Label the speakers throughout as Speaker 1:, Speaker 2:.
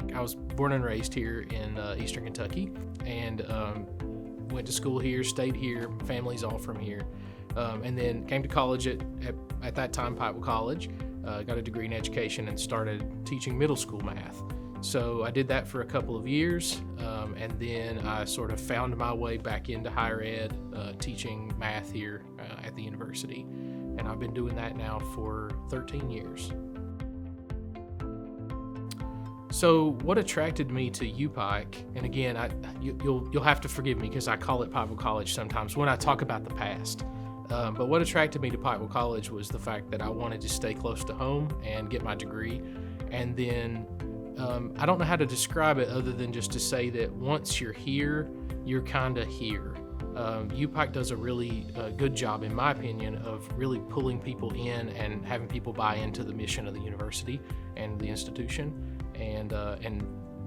Speaker 1: UPIKE. I was born and raised here in Eastern Kentucky, and went to school here, stayed here, family's all from here, and then came to college at that time, Pikeville College, got a degree in education and started teaching middle school math. So I did that for a couple of years, and then I sort of found my way back into higher ed, teaching math here at the university. And I've been doing that now for 13 years. So what attracted me to UPIKE, and again, you'll have to forgive me because I call it Pikeville College sometimes when I talk about the past. But what attracted me to Pikeville College was the fact that I wanted to stay close to home and get my degree. And then I don't know how to describe it other than just to say that once you're here, you're kind of here. UPIKE does a really good job, in my opinion, of really pulling people in and having people buy into the mission of the university and the institution, and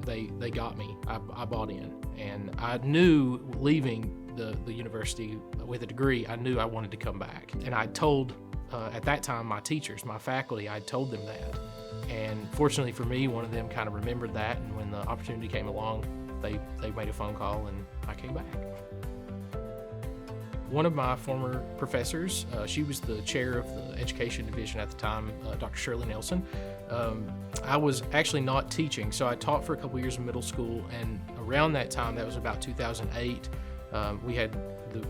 Speaker 1: they got me. I bought in, and I knew leaving the university with a degree, I knew I wanted to come back. And I told at that time my teachers, my faculty, I told them that. And fortunately for me, one of them kind of remembered that, and when the opportunity came along, they made a phone call and I came back. One of my former professors, she was the chair of the education division at the time, Dr. Shirley Nelson. I was actually not teaching, so I taught for a couple years in middle school, and around that time, that was about 2008, we had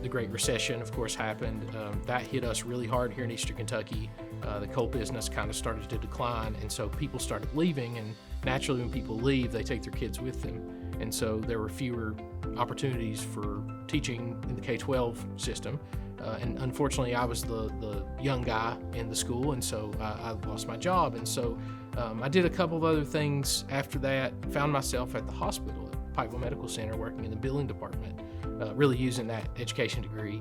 Speaker 1: the Great Recession, of course, happened. That hit us really hard here in Eastern Kentucky. The coal business kind of started to decline, and so people started leaving, and naturally when people leave, they take their kids with them. And so there were fewer opportunities for teaching in the K-12 system. And unfortunately, I was the young guy in the school, and so I lost my job. And so I did a couple of other things after that, found myself at the hospital at Pikeville Medical Center working in the billing department, really using that education degree.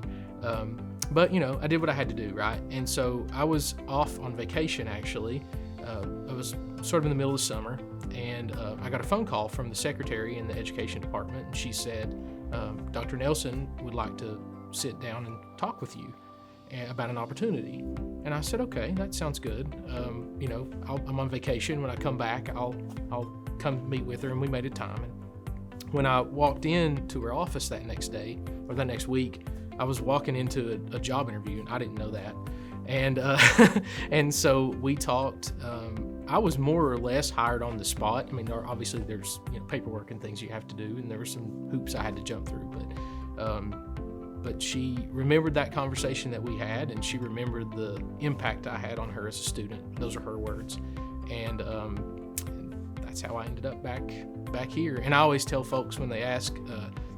Speaker 1: But, you know, I did what I had to do, right? And so I was off on vacation, actually. I was sort of in the middle of the summer, and I got a phone call from the secretary in the education department, and she said, Dr. Nelson would like to sit down and talk with you about an opportunity. And I said, okay, that sounds good. You know, I'm on vacation. When I come back, I'll come meet with her, and we made a time. And when I walked into her office that next day, or that next week, I was walking into a job interview, and I didn't know that. And and so we talked. I was more or less hired on the spot. I mean, obviously there's paperwork and things you have to do, and there were some hoops I had to jump through. But she remembered that conversation that we had, and she remembered the impact I had on her as a student. Those are her words, and that's how I ended up back here. And I always tell folks when they ask,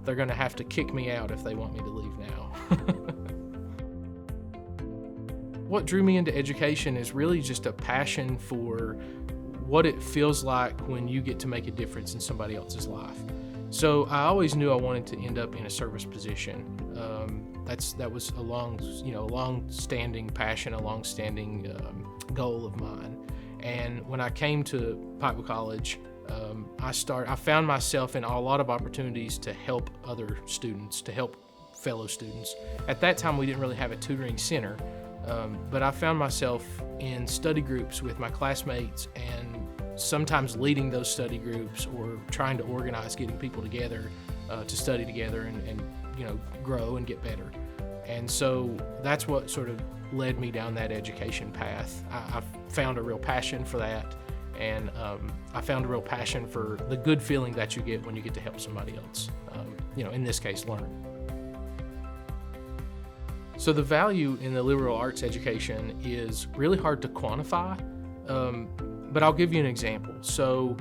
Speaker 1: they're going to have to kick me out if they want me to leave now. What drew me into education is really just a passion for what it feels like when you get to make a difference in somebody else's life. So I always knew I wanted to end up in a service position. That was a long-standing passion, a long-standing goal of mine. And when I came to Pikeville College, I found myself in a lot of opportunities to help other students, to help fellow students. At that time, we didn't really have a tutoring center. But I found myself in study groups with my classmates, and sometimes leading those study groups or trying to organize getting people together to study together and grow and get better. And so that's what sort of led me down that education path. I found a real passion for that, and I found a real passion for the good feeling that you get when you get to help somebody else, in this case, learn. So the value in the liberal arts education is really hard to quantify, but I'll give you an example. So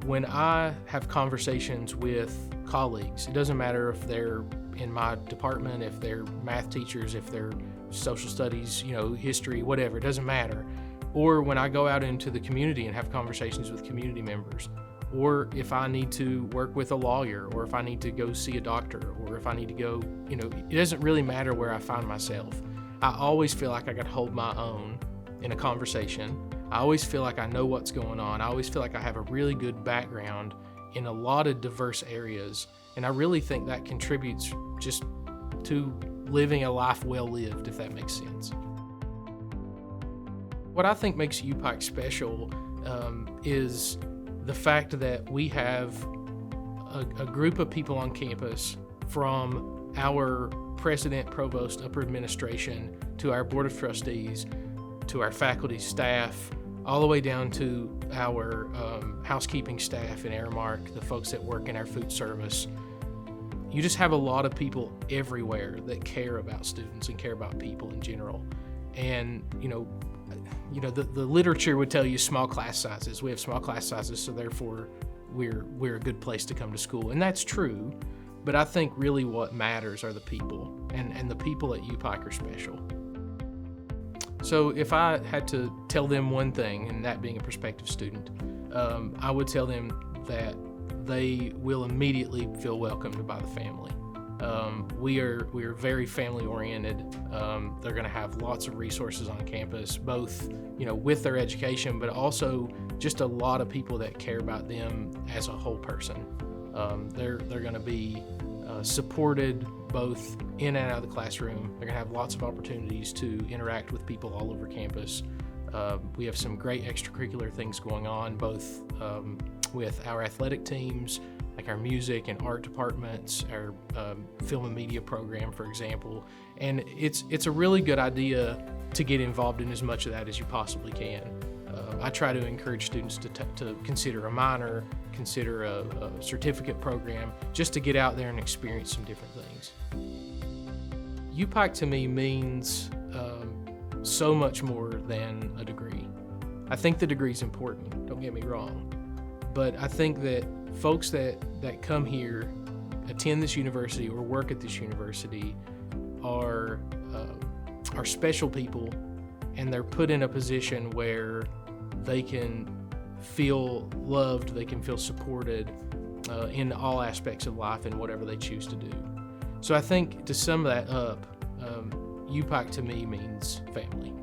Speaker 1: when I have conversations with colleagues, it doesn't matter if they're in my department, if they're math teachers, if they're social studies, history, whatever, it doesn't matter. Or when I go out into the community and have conversations with community members, or if I need to work with a lawyer, or if I need to go see a doctor, or if I need to go, it doesn't really matter where I find myself. I always feel like I got to hold my own in a conversation. I always feel like I know what's going on. I always feel like I have a really good background in a lot of diverse areas. And I really think that contributes just to living a life well lived, if that makes sense. What I think makes UPIKE special is the fact that we have a group of people on campus, from our president, provost, upper administration, to our board of trustees, to our faculty, staff, all the way down to our housekeeping staff in Aramark, the folks that work in our food service. You just have a lot of people everywhere that care about students and care about people in general. And the literature would tell you small class sizes. We have small class sizes, so therefore we're a good place to come to school, and that's true. But I think really what matters are the people, and the people at UPIKE are special. So if I had to tell them one thing, and that being a prospective student, I would tell them that they will immediately feel welcomed by the family. We are very family oriented. They're going to have lots of resources on campus, both with their education, but also just a lot of people that care about them as a whole person. They're going to be supported both in and out of the classroom. They're going to have lots of opportunities to interact with people all over campus. We have some great extracurricular things going on, both with our athletic teams, like our music and art departments, our film and media program, for example. And it's a really good idea to get involved in as much of that as you possibly can. I try to encourage students to consider a minor, consider a certificate program, just to get out there and experience some different things. UPIKE to me means so much more than a degree. I think the degree is important, don't get me wrong, but I think that folks that come here, attend this university or work at this university are special people, and they're put in a position where they can feel loved, they can feel supported in all aspects of life and whatever they choose to do. So I think to sum that up, UPIKE to me means family.